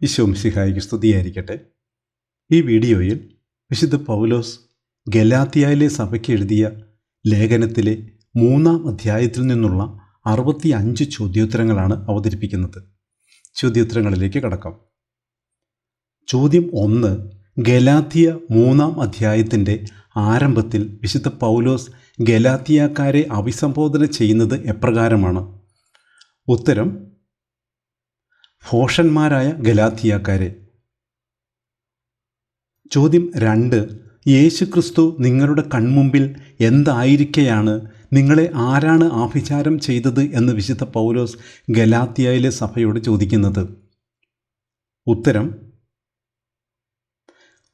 ഈശോ മിശിഹായ്ക്ക് സ്തുതിയായിരിക്കട്ടെ. ഈ വീഡിയോയിൽ വിശുദ്ധ പൗലോസ് ഗലാത്യയിലെ സഭയ്ക്ക് എഴുതിയ ലേഖനത്തിലെ 3-ാം അധ്യായത്തിൽ നിന്നുള്ള 65 ചോദ്യോത്തരങ്ങളാണ് അവതരിപ്പിക്കുന്നത്. ചോദ്യോത്തരങ്ങളിലേക്ക് കടക്കാം. ചോദ്യം 1. ഗലാത്യ 3-ാം അധ്യായത്തിൻ്റെ ആരംഭത്തിൽ വിശുദ്ധ പൗലോസ് ഗലാത്യക്കാരെ അഭിസംബോധന ചെയ്യുന്നത് എപ്രകാരമാണ്? ഉത്തരം: ഭോഷന്മാരായ ഗലാത്യക്കാരെ. ചോദ്യം 2. യേശുക്രിസ്തു നിങ്ങളുടെ കൺമുമ്പിൽ എന്തായിരിക്കെയാണ് നിങ്ങളെ ആരാണ് ആഭിചാരം ചെയ്തത് എന്ന് വിശുദ്ധ പൗലോസ് ഗലാത്യയിലെ സഭയോട് ചോദിക്കുന്നത്? ഉത്തരം: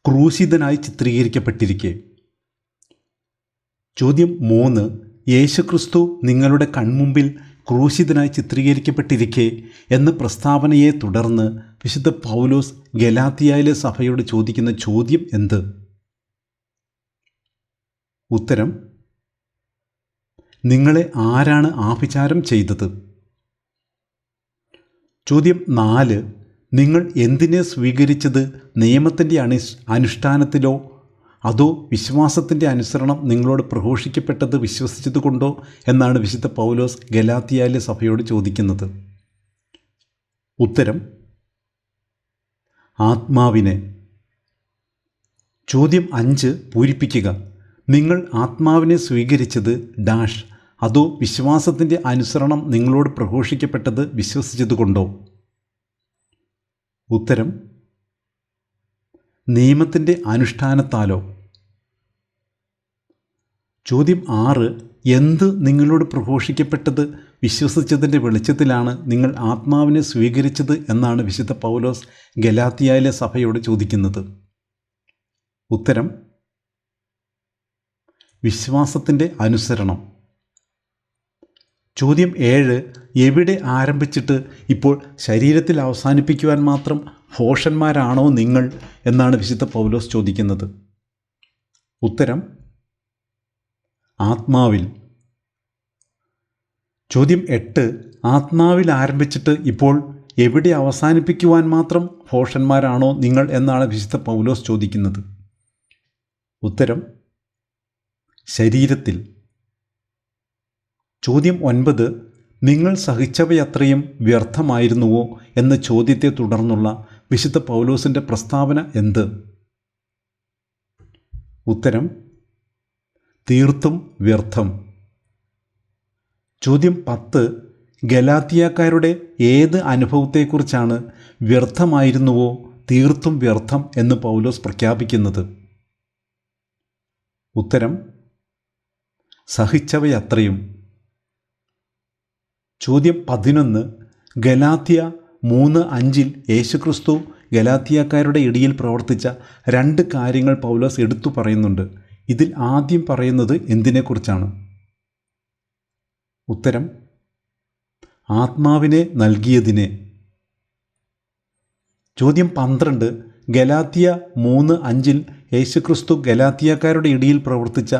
ക്രൂശിതനായി ചിത്രീകരിക്കപ്പെട്ടിരിക്കെ. ചോദ്യം 3. യേശുക്രിസ്തു നിങ്ങളുടെ കൺമുമ്പിൽ ക്രൂശിതനായി ചിത്രീകരിക്കപ്പെട്ടിരിക്കെ എന്ന പ്രസ്താവനയെ തുടർന്ന് വിശുദ്ധ പൗലോസ് ഗലാത്യയിലെ സഭയോട് ചോദിക്കുന്ന ചോദ്യം എന്ത്? ഉത്തരം: നിങ്ങളെ ആരാണ് ആഭിചാരം ചെയ്തത്? ചോദ്യം 4. നിങ്ങൾ എന്തിനെ സ്വീകരിച്ചത്? നിയമത്തിൻ്റെ അനുഷ്ഠാനത്തിലോ അതോ വിശ്വാസത്തിൻ്റെ അനുസരണം നിങ്ങളോട് പ്രഘോഷിക്കപ്പെട്ടത് വിശ്വസിച്ചതുകൊണ്ടോ എന്നാണ് വിശുദ്ധ പൗലോസ് ഗലാത്യയിലെ സഭയോട് ചോദിക്കുന്നത്. ഉത്തരം: ആത്മാവിനെ. ചോദ്യം 5 പൂരിപ്പിക്കുക. നിങ്ങൾ ആത്മാവിനെ സ്വീകരിച്ചത് ഡാഷ് അതോ വിശ്വാസത്തിൻ്റെ അനുസരണം നിങ്ങളോട് പ്രഘോഷിക്കപ്പെട്ടത് വിശ്വസിച്ചതുകൊണ്ടോ? ഉത്തരം: നിയമത്തിൻ്റെ അനുഷ്ഠാനത്താലോ. ചോദ്യം 6. എന്ത് നിങ്ങളോട് പ്രഘോഷിക്കപ്പെട്ടത് വിശ്വസിച്ചതിൻ്റെ വെളിച്ചത്തിലാണ് നിങ്ങൾ ആത്മാവിനെ സ്വീകരിച്ചത് എന്നാണ് വിശുദ്ധ പൗലോസ് ഗലാത്യയിലെ സഭയോട് ചോദിക്കുന്നത്? ഉത്തരം: വിശ്വാസത്തിൻ്റെ അനുസരണം. ചോദ്യം 7. എവിടെ ആരംഭിച്ചിട്ട് ഇപ്പോൾ ശരീരത്തിൽ അവസാനിപ്പിക്കുവാൻ മാത്രം ഭോഷന്മാരാണോ നിങ്ങൾ എന്നാണ് വിശുദ്ധ പൗലോസ് ചോദിക്കുന്നത്? ഉത്തരം: ആത്മാവിൽ. ചോദ്യം 8. ആത്മാവിൽ ആരംഭിച്ചിട്ട് ഇപ്പോൾ എവിടെ അവസാനിപ്പിക്കുവാൻ മാത്രം ഭോഷന്മാരാണോ നിങ്ങൾ എന്നാണ് വിശുദ്ധ പൗലോസ് ചോദിക്കുന്നത്? ഉത്തരം: ശരീരത്തിൽ. ചോദ്യം 9. നിങ്ങൾ സഹിച്ചവയത്രയും വ്യർത്ഥമായിരുന്നുവോ എന്ന ചോദ്യത്തെ തുടർന്നുള്ള വിശുദ്ധ പൗലോസിൻ്റെ പ്രസ്താവന എന്ത്? ഉത്തരം: തീർത്തും വ്യർത്ഥം. ചോദ്യം 10. ഗലാത്യക്കാരുടെ ഏത് അനുഭവത്തെക്കുറിച്ചാണ് വ്യർത്ഥമായിരുന്നുവോ തീർത്തും വ്യർത്ഥം എന്ന് പൗലോസ് പ്രഖ്യാപിക്കുന്നത്? ഉത്തരം: സഹിച്ചവയത്രയും. ചോദ്യം 11. ഗലാത്യ 3:5 യേശുക്രിസ്തു ഗലാത്യക്കാരുടെ ഇടയിൽ പ്രവർത്തിച്ച 2 കാര്യങ്ങൾ പൗലോസ് എടുത്തു പറയുന്നുണ്ട്. ഇതിൽ ആദ്യം പറയുന്നത് എന്തിനെക്കുറിച്ചാണ്? ഉത്തരം: ആത്മാവിനെ നൽകിയതിനെ. ചോദ്യം 12. ഗലാത്യ 3:5 യേശുക്രിസ്തു ഗലാത്യക്കാരുടെ ഇടയിൽ പ്രവർത്തിച്ച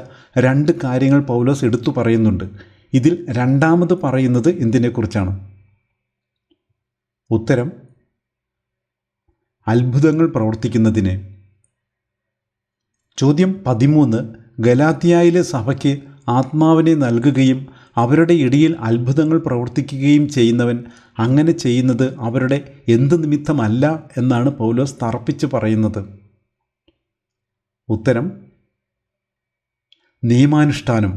2 കാര്യങ്ങൾ പൗലോസ് എടുത്തു പറയുന്നുണ്ട്. ഇതിൽ രണ്ടാമത് പറയുന്നത് എന്തിനെക്കുറിച്ചാണ്? ഉത്തരം: അത്ഭുതങ്ങൾ പ്രവർത്തിക്കുന്നതിനെ. ചോദ്യം 13. ഗലാത്യയിലെ സഭയ്ക്ക് ആത്മാവിനെ നൽകുകയും അവരുടെ ഇടയിൽ അത്ഭുതങ്ങൾ പ്രവർത്തിക്കുകയും ചെയ്യുന്നവൻ അങ്ങനെ ചെയ്യുന്നത് അവരുടെ എന്ത് നിമിത്തമല്ല എന്നാണ് പൗലോസ് തറപ്പിച്ച് പറയുന്നത്? ഉത്തരം: നിയമാനുഷ്ഠാനം.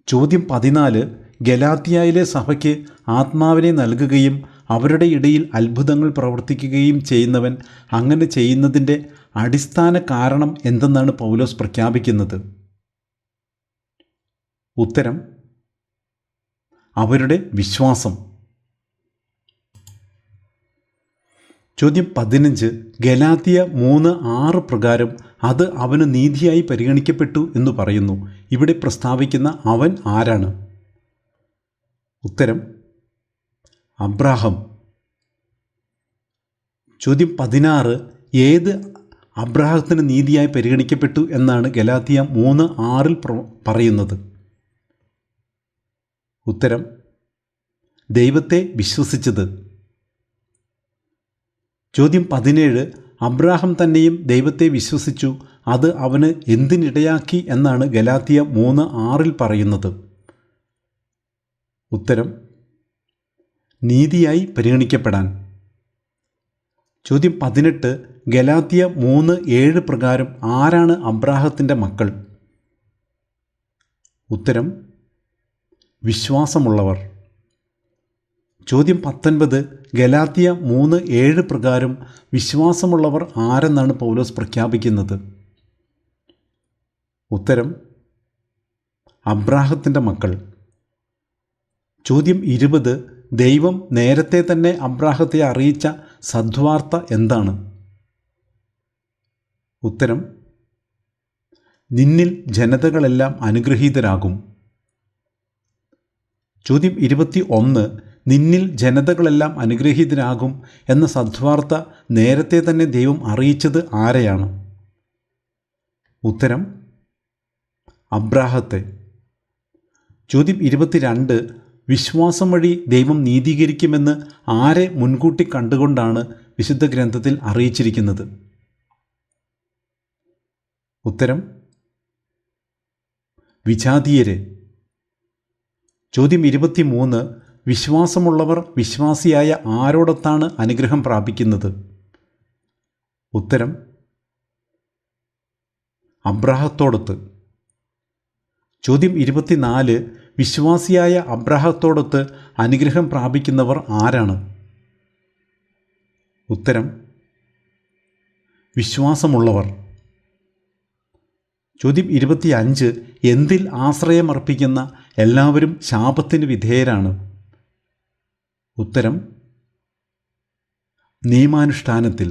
ചോദ്യം 14. ഗലാത്യയിലെ സഭയ്ക്ക് ആത്മാവിനെ നൽകുകയും അവരുടെ ഇടയിൽ അത്ഭുതങ്ങൾ പ്രവർത്തിക്കുകയും ചെയ്യുന്നവൻ അങ്ങനെ ചെയ്യുന്നതിൻ്റെ അടിസ്ഥാന കാരണം എന്തെന്നാണ് പൗലോസ് പ്രഖ്യാപിക്കുന്നത്? ഉത്തരം: അവരുടെ വിശ്വാസം. ചോദ്യം 15. ഗലാത്യ 3:6 പ്രകാരം അത് അവന് നീതിയായി പരിഗണിക്കപ്പെട്ടു എന്ന് പറയുന്നു. ഇവിടെ പ്രസ്താവിക്കുന്ന അവൻ ആരാണ്? ഉത്തരം: അബ്രാഹാം. ചോദ്യം 16. ഏത് അബ്രാഹത്തിന് നീതിയായി പരിഗണിക്കപ്പെട്ടു എന്നാണ് ഗലാത്യ 3:6 പറയുന്നത്? ഉത്തരം: ദൈവത്തെ വിശ്വസിച്ചത്. ചോദ്യം 17. അബ്രാഹം തന്നെയും ദൈവത്തെ വിശ്വസിച്ചു, അത് അവന് എന്തിനിടയാക്കി എന്നാണ് ഗലാത്യ 3:6 പറയുന്നത്? ഉത്തരം നീതിയായി പരിഗണിക്കപ്പെടാൻ. ചോദ്യം 18. ഗലാത്യ 3:7 പ്രകാരം ആരാണ് അബ്രാഹത്തിൻ്റെ മക്കൾ? ഉത്തരം വിശ്വാസമുള്ളവർ. ചോദ്യം 19. ഗലാത്യ 3:7 പ്രകാരം വിശ്വാസമുള്ളവർ ആരെന്നാണ് പൗലോസ് പ്രഖ്യാപിക്കുന്നത്? ഉത്തരം അബ്രാഹത്തിൻ്റെ മക്കൾ. ചോദ്യം 20. ദൈവം നേരത്തെ തന്നെ അബ്രാഹത്തെ അറിയിച്ച സദ്വാർത്ത എന്താണ്? ഉത്തരം നിന്നിൽ ജനതകളെല്ലാം അനുഗ്രഹീതരാകും. ചോദ്യം 21. നിന്നിൽ ജനതകളെല്ലാം അനുഗ്രഹീതരാകും എന്ന സദ്വാർത്ത നേരത്തെ തന്നെ ദൈവം അറിയിച്ചത് ആരെയാണ്? ഉത്തരം അബ്രാഹത്തെ. ചോദ്യം 22. വിശ്വാസം വഴി ദൈവം നീതീകരിക്കുമെന്ന് ആരെ മുൻകൂട്ടി കണ്ടുകൊണ്ടാണ് വിശുദ്ധ ഗ്രന്ഥത്തിൽ അറിയിച്ചിരിക്കുന്നത്? ഉത്തരം വിജാതീയരെ. ചോദ്യം 23. വിശ്വാസമുള്ളവർ വിശ്വാസിയായ ആരോടൊത്താണ് അനുഗ്രഹം പ്രാപിക്കുന്നത്? ഉത്തരം അബ്രാഹത്തോടൊത്ത്. ചോദ്യം 24. വിശ്വാസിയായ അബ്രാഹത്തോടൊത്ത് അനുഗ്രഹം പ്രാപിക്കുന്നവർ ആരാണ്? ഉത്തരം വിശ്വാസമുള്ളവർ. ചോദ്യം 25. എന്തിൽ ആശ്രയമർപ്പിക്കുന്ന എല്ലാവരും ശാപത്തിന് വിധേയരാണ്? ഉത്തരം നിയമാനുഷ്ഠാനത്തിൽ.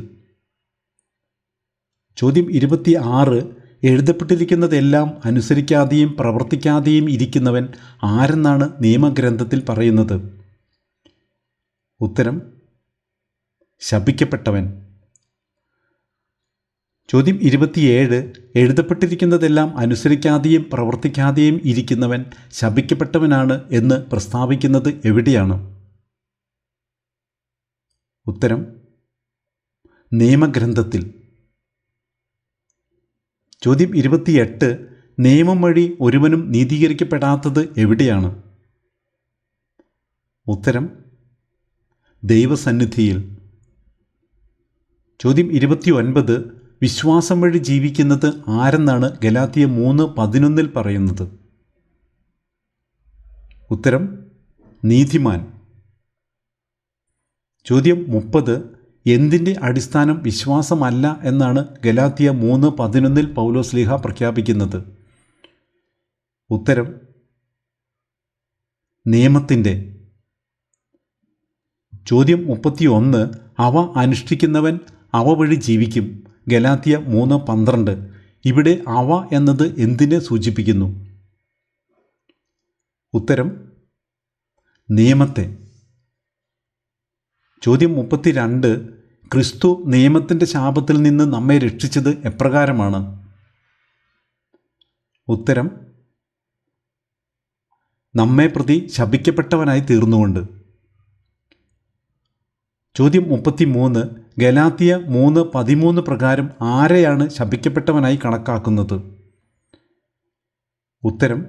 ചോദ്യം 26. എഴുതപ്പെട്ടിരിക്കുന്നതെല്ലാം അനുസരിക്കാതെയും പ്രവർത്തിക്കാതെയും ഇരിക്കുന്നവൻ ആരെന്നാണ് നിയമഗ്രന്ഥത്തിൽ പറയുന്നത്? ഉത്തരം ശപിക്കപ്പെട്ടവൻ. ചോദ്യം 27. എഴുതപ്പെട്ടിരിക്കുന്നതെല്ലാം അനുസരിക്കാതെയും പ്രവർത്തിക്കാതെയും ഇരിക്കുന്നവൻ ശപിക്കപ്പെട്ടവനാണ് എന്ന് പ്രസ്താവിക്കുന്നത് എവിടെയാണ്? ഉത്തരം നിയമഗ്രന്ഥത്തിൽ. ചോദ്യം 28. നിയമം വഴി ഒരുവനും നീതീകരിക്കപ്പെടാത്തത് എവിടെയാണ്? ഉത്തരം ദൈവസന്നിധിയിൽ. ചോദ്യം 29. വിശ്വാസം വഴി ജീവിക്കുന്നത് ആരെന്നാണ് ഗലാത്യ 3:11 പറയുന്നത്? ഉത്തരം നീതിമാൻ. ചോദ്യം 30. എന്തിൻ്റെ അടിസ്ഥാനം വിശ്വാസമല്ല എന്നാണ് ഗലാത്യ 3:11 പൗലോസ്ലീഹ പ്രഖ്യാപിക്കുന്നത്? ഉത്തരം നിയമത്തിൻ്റെ. ചോദ്യം 31. അവ അനുഷ്ഠിക്കുന്നവൻ അവ വഴി ജീവിക്കും. ഗലാത്യ 3:12. ഇവിടെ അവ എന്നത് എന്തിനെ സൂചിപ്പിക്കുന്നു? ഉത്തരം നിയമത്തെ. ചോദ്യം 32. ക്രിസ്തു നിയമത്തിൻ്റെ ശാപത്തിൽ നിന്ന് നമ്മെ രക്ഷിച്ചത് എപ്രകാരമാണ്? ഉത്തരം നമ്മെ പ്രതി ശപിക്കപ്പെട്ടവനായി തീർന്നുകൊണ്ട്. ചോദ്യം 33. ഗലാത്യ 3:13 പ്രകാരം ആരെയാണ് ശപിക്കപ്പെട്ടവനായി കണക്കാക്കുന്നത്? ഉത്തരം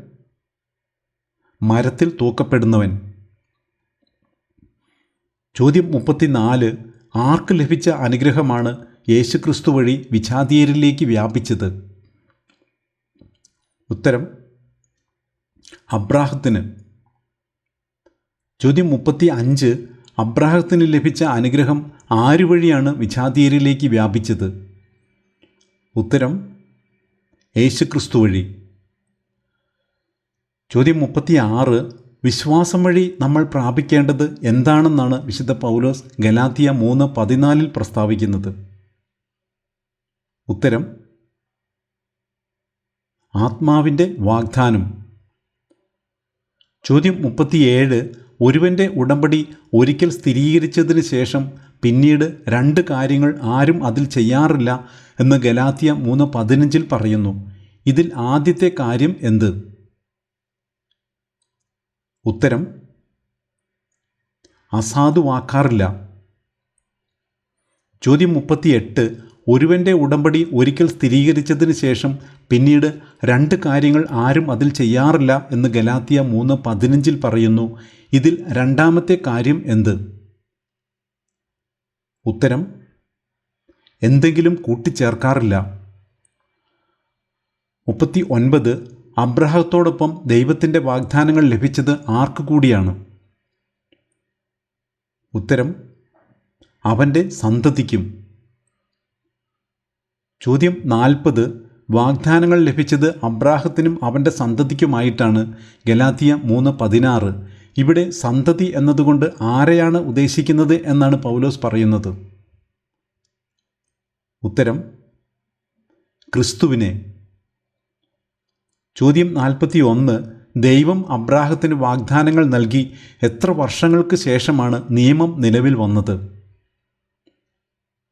മരത്തിൽ തൂക്കപ്പെടുന്നവൻ. ചോദ്യം 34. ആർക്ക് ലഭിച്ച അനുഗ്രഹമാണ് യേശുക്രിസ്തു വഴി വിജാതീയരിലേക്ക് വ്യാപിച്ചത്? ഉത്തരം അബ്രാഹത്തിന്. ചോദ്യം 35. അബ്രാഹത്തിന് ലഭിച്ച അനുഗ്രഹം ആരുവഴിയാണ് വിജാതീയരിലേക്ക് വ്യാപിച്ചത്? ഉത്തരം യേശുക്രിസ്തു വഴി. ചോദ്യം 36. വിശ്വാസം വഴി നമ്മൾ പ്രാപിക്കേണ്ടത് എന്താണെന്നാണ് വിശുദ്ധ പൗലോസ് ഗലാത്യ 3:14 പ്രസ്താവിക്കുന്നത്? ഉത്തരം ആത്മാവിൻ്റെ വാഗ്ദാനം. ചോദ്യം 37. ഒരുവൻ്റെ ഉടമ്പടി ഒരിക്കൽ സ്ഥിരീകരിച്ചതിന് ശേഷം പിന്നീട് 2 കാര്യങ്ങൾ ആരും അതിൽ ചെയ്യാറില്ല എന്ന് ഗലാത്യ 3:15 പറയുന്നു. ഇതിൽ ആദ്യത്തെ കാര്യം എന്ത്? ഉത്തരം അസാധുവാക്കാറില്ല. ചോദ്യം 38. ഒരുവൻ്റെ ഉടമ്പടി ഒരിക്കൽ സ്ഥിരീകരിച്ചതിന് ശേഷം പിന്നീട് 2 കാര്യങ്ങൾ ആരും അതിൽ ചെയ്യാറില്ല എന്ന് ഗലാത്യ 3:15 പറയുന്നു. ഇതിൽ രണ്ടാമത്തെ കാര്യം എന്ത്? ഉത്തരം: എന്തെങ്കിലും കൂട്ടിച്ചേർക്കാറില്ല. 39. അബ്രാഹത്തോടൊപ്പം ദൈവത്തിൻ്റെ വാഗ്ദാനങ്ങൾ ലഭിച്ചത് ആർക്ക് കൂടിയാണ്? ഉത്തരം: അവൻ്റെ സന്തതിക്കും. ചോദ്യം 40. വാഗ്ദാനങ്ങൾ ലഭിച്ചത് അബ്രാഹത്തിനും അവൻ്റെ സന്തതിക്കുമായിട്ടാണ്. ഗലാത്യ 3:16. ഇവിടെ സന്തതി എന്നതുകൊണ്ട് ആരെയാണ് ഉദ്ദേശിക്കുന്നത് എന്നാണ് പൗലോസ് പറയുന്നത്? ഉത്തരം: ക്രിസ്തുവിനെ. ചോദ്യം 41. ദൈവം അബ്രാഹത്തിന് വാഗ്ദാനങ്ങൾ നൽകി എത്ര വർഷങ്ങൾക്ക് ശേഷമാണ് നിയമം നിലവിൽ വന്നത്?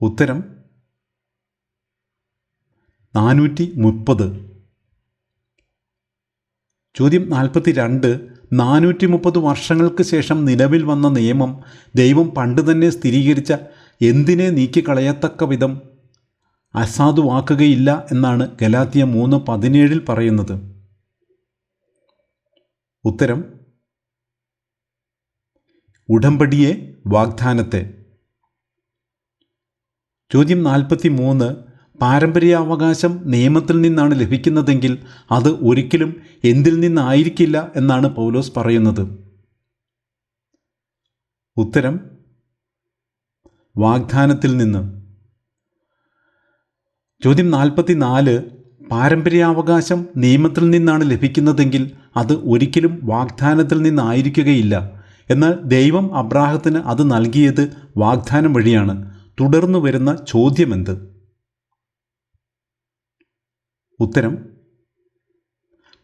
ഉത്തരം: 430. ചോദ്യം 42. 430 വർഷങ്ങൾക്ക് ശേഷം നിലവിൽ വന്ന നിയമം ദൈവം പണ്ട് തന്നെ സ്ഥിരീകരിച്ച എന്തിനെ നീക്കിക്കളയത്തക്ക വിധം അസാധുവാക്കുകയില്ല എന്നാണ് ഗലാത്യ 3:17 പറയുന്നത്? ഉത്തരം: ഉടമ്പടിയെ, വാഗ്ദാനത്തെ. ചോദ്യം 43. പാരമ്പര്യാവകാശം നിയമത്തിൽ നിന്നാണ് ലഭിക്കുന്നതെങ്കിൽ അത് ഒരിക്കലും എന്തിൽ നിന്നായിരിക്കില്ല എന്നാണ് പൗലോസ് പറയുന്നത്? ഉത്തരം: വാഗ്ദാനത്തിൽ നിന്ന്. ചോദ്യം 44. പാരമ്പര്യാവകാശം നിയമത്തിൽ നിന്നാണ് ലഭിക്കുന്നതെങ്കിൽ അത് ഒരിക്കലും വാഗ്ദാനത്തിൽ നിന്നായിരിക്കുകയില്ല. എന്നാൽ ദൈവം അബ്രാഹത്തിന് അത് നൽകിയത് വാഗ്ദാനം വഴിയാണ്. തുടർന്നു വരുന്ന ചോദ്യമെന്ത്? ഉത്തരം: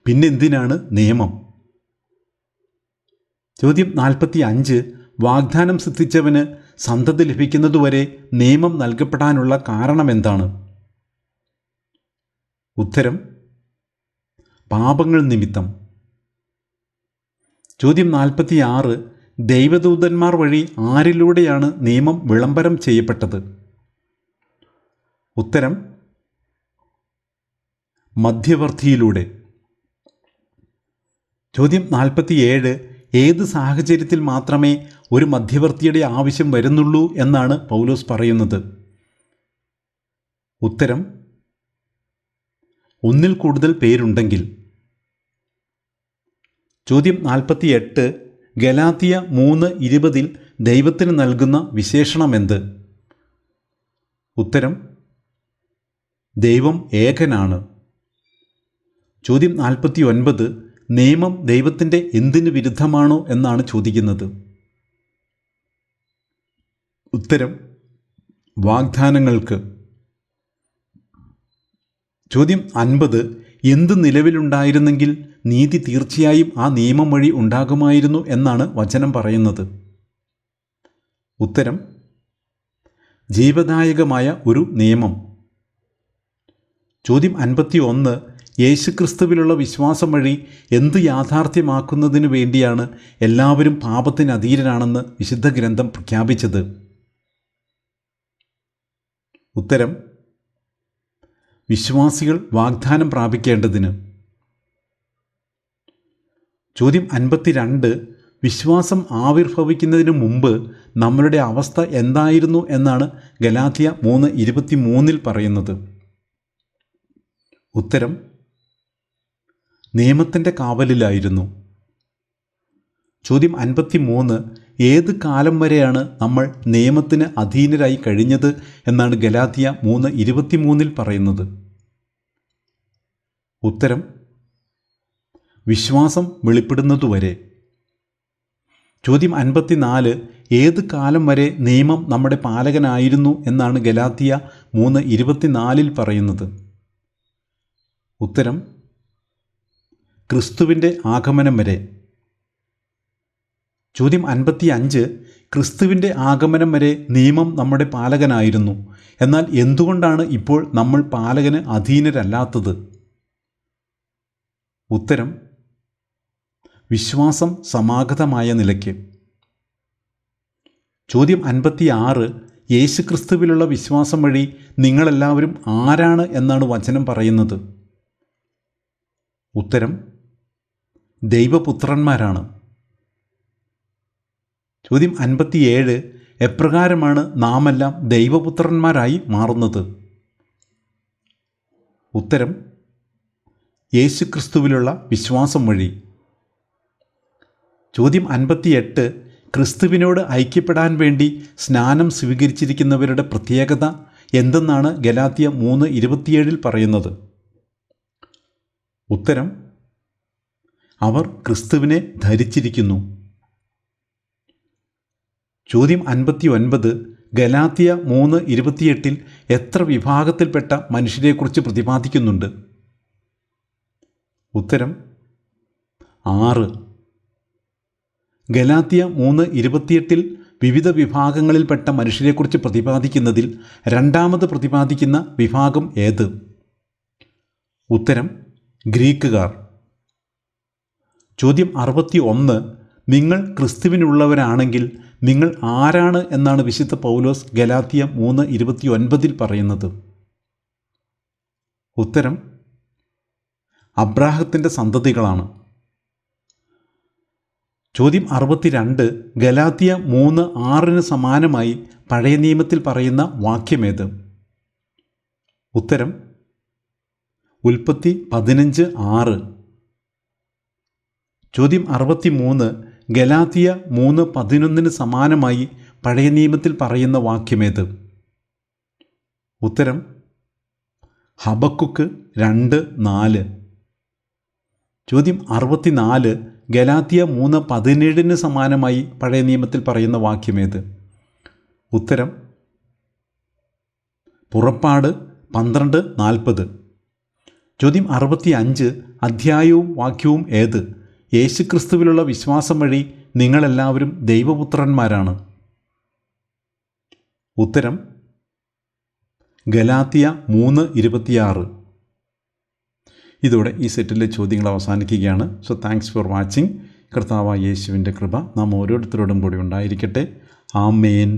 പിന്നെന്തിനാണ് നിയമം? ചോദ്യം 45. വാഗ്ദാനം സിദ്ധിച്ചവന് സന്തതി ലഭിക്കുന്നതുവരെ നിയമം നൽകപ്പെടാനുള്ള കാരണമെന്താണ്? ഉത്തരം: പാപങ്ങൾ നിമിത്തം. ചോദ്യം 46. ദൈവദൂതന്മാർ വഴി ആരിലൂടെയാണ് നിയമം വിളംബരം ചെയ്യപ്പെട്ടത്? ഉത്തരം: മധ്യവർത്തിയിലൂടെ. ചോദ്യം 47. ഏത് സാഹചര്യത്തിൽ മാത്രമേ ഒരു മധ്യവർത്തിയുടെ ആവശ്യം വരുന്നുള്ളൂ എന്നാണ് പൗലോസ് പറയുന്നത്? ഉത്തരം: ഒന്നിൽ കൂടുതൽ പേരുണ്ടെങ്കിൽ. ചോദ്യം 48. ഗലാത്യ 3:20 ദൈവത്തിന് നൽകുന്ന വിശേഷണമെന്ത്? ഉത്തരം: ദൈവം ഏകനാണ്. ചോദ്യം 49. നിയമം ദൈവത്തിൻ്റെ എന്തിന് വിരുദ്ധമാണോ എന്നാണ് ചോദിക്കുന്നത്? ഉത്തരം: വാഗ്ദാനങ്ങൾക്ക്. ചോദ്യം 50. എന്ത് നിലവിലുണ്ടായിരുന്നെങ്കിൽ നീതി തീർച്ചയായും ആ നിയമം വഴി ഉണ്ടാകുമായിരുന്നു എന്നാണ് വചനം പറയുന്നത്? ഉത്തരം: ജീവദായകമായ ഒരു നിയമം. ചോദ്യം 51. യേശുക്രിസ്തുവിലുള്ള വിശ്വാസം വഴി എന്ത് യാഥാർത്ഥ്യമാക്കുന്നതിന് വേണ്ടിയാണ് എല്ലാവരും പാപത്തിന് അധീനരാണെന്ന് വിശുദ്ധ ഗ്രന്ഥം പ്രഖ്യാപിച്ചത്? ഉത്തരം: വിശ്വാസികൾ വാഗ്ദാനം പ്രാപിക്കേണ്ടതിന്. ചോദ്യം 52. വിശ്വാസം ആവിർഭവിക്കുന്നതിന് മുമ്പ് നമ്മളുടെ അവസ്ഥ എന്തായിരുന്നു എന്നാണ് ഗലാത്യ 3:23 പറയുന്നത്? ഉത്തരം: നിയമത്തിൻ്റെ കാവലിലായിരുന്നു. ചോദ്യം 53. ഏത് കാലം വരെയാണ് നമ്മൾ നിയമത്തിന് അധീനരായി കഴിഞ്ഞത് എന്നാണ് ഗലാത്യ 3:23 പറയുന്നത്? ഉത്തരം: വിശ്വാസം വെളിപ്പെടുന്നതുവരെ. ചോദ്യം 54. ഏത് കാലം വരെ നിയമം നമ്മുടെ പാലകനായിരുന്നു എന്നാണ് ഗലാത്യ 3:24 പറയുന്നത്? ഉത്തരം: ക്രിസ്തുവിൻ്റെ ആഗമനം വരെ. ചോദ്യം 55. ക്രിസ്തുവിൻ്റെ ആഗമനം വരെ നിയമം നമ്മുടെ പാലകനായിരുന്നു. എന്നാൽ എന്തുകൊണ്ടാണ് ഇപ്പോൾ നമ്മൾ പാലകന് അധീനരല്ലാത്തത്? ഉത്തരം: വിശ്വാസം സമാഗതമായ നിലയ്ക്ക്. ചോദ്യം 56. യേശുക്രിസ്തുവിലുള്ള വിശ്വാസം വഴി നിങ്ങളെല്ലാവരും ആരാണ് എന്നാണ് വചനം പറയുന്നത്? ഉത്തരം ദൈവപുത്രന്മാരാണ്. ചോദ്യം 57. എപ്രകാരമാണ് നാമെല്ലാം ദൈവപുത്രന്മാരായി മാറുന്നത്? ഉത്തരം യേശുക്രിസ്തുവിലുള്ള വിശ്വാസം വഴി. ചോദ്യം 58. ക്രിസ്തുവിനോട് ഐക്യപ്പെടാൻ വേണ്ടി സ്നാനം സ്വീകരിച്ചിരിക്കുന്നവരുടെ പ്രത്യേകത എന്തെന്നാണ് ഗലാത്യ 3:27 പറയുന്നത്? ഉത്തരം അവർ ക്രിസ്തുവിനെ ധരിച്ചിരിക്കുന്നു. ചോദ്യം 59. ഗലാത്യ 3:28 എത്ര വിഭാഗത്തിൽപ്പെട്ട മനുഷ്യരെക്കുറിച്ച് പ്രതിപാദിക്കുന്നുണ്ട്? ഉത്തരം 6. ഗലാത്യ 3:28 വിവിധ വിഭാഗങ്ങളിൽപ്പെട്ട മനുഷ്യരെക്കുറിച്ച് പ്രതിപാദിക്കുന്നതിൽ രണ്ടാമത് പ്രതിപാദിക്കുന്ന വിഭാഗം ഏത്? ഉത്തരം ഗ്രീക്കുകാർ. ചോദ്യം 61. നിങ്ങൾ ക്രിസ്തുവിനുള്ളവരാണെങ്കിൽ നിങ്ങൾ ആരാണ് എന്നാണ് വിശുദ്ധ പൗലോസ് ഗലാത്യ 3:29 പറയുന്നത്? ഉത്തരം അബ്രാഹത്തിൻ്റെ സന്തതികളാണ്. ചോദ്യം 62. ഗലാത്യ 3:6 സമാനമായി പഴയ നിയമത്തിൽ പറയുന്ന വാക്യമേത്? ഉത്തരം ഉൽപ്പത്തി 15:6. ചോദ്യം 63. ഗലാത്യ 3:11 സമാനമായി പഴയ നിയമത്തിൽ പറയുന്ന വാക്യമേത്? ഉത്തരം ഹബക്കുക്ക് 2:4. ചോദ്യം 64. ഗലാത്യ 3:17 സമാനമായി പഴയ നിയമത്തിൽ പറയുന്ന വാക്യമേത്? ഉത്തരം പുറപ്പാട് 12:40. ചോദ്യം 65. അധ്യായവും വാക്യവും ഏത്? യേശുക്രിസ്തുവിലുള്ള വിശ്വാസം വഴി നിങ്ങളെല്ലാവരും ദൈവപുത്രന്മാരാണ്. ഉത്തരം ഗലാത്യ 3:26. ഇതോടെ ഈ സെറ്റിലെ ചോദ്യങ്ങൾ അവസാനിക്കുകയാണ്. So thanks for watching. കർത്താവായ യേശുവിൻ്റെ കൃപ നാം ഓരോരുത്തരോടും കൂടി ഉണ്ടായിരിക്കട്ടെ. ആമേൻ.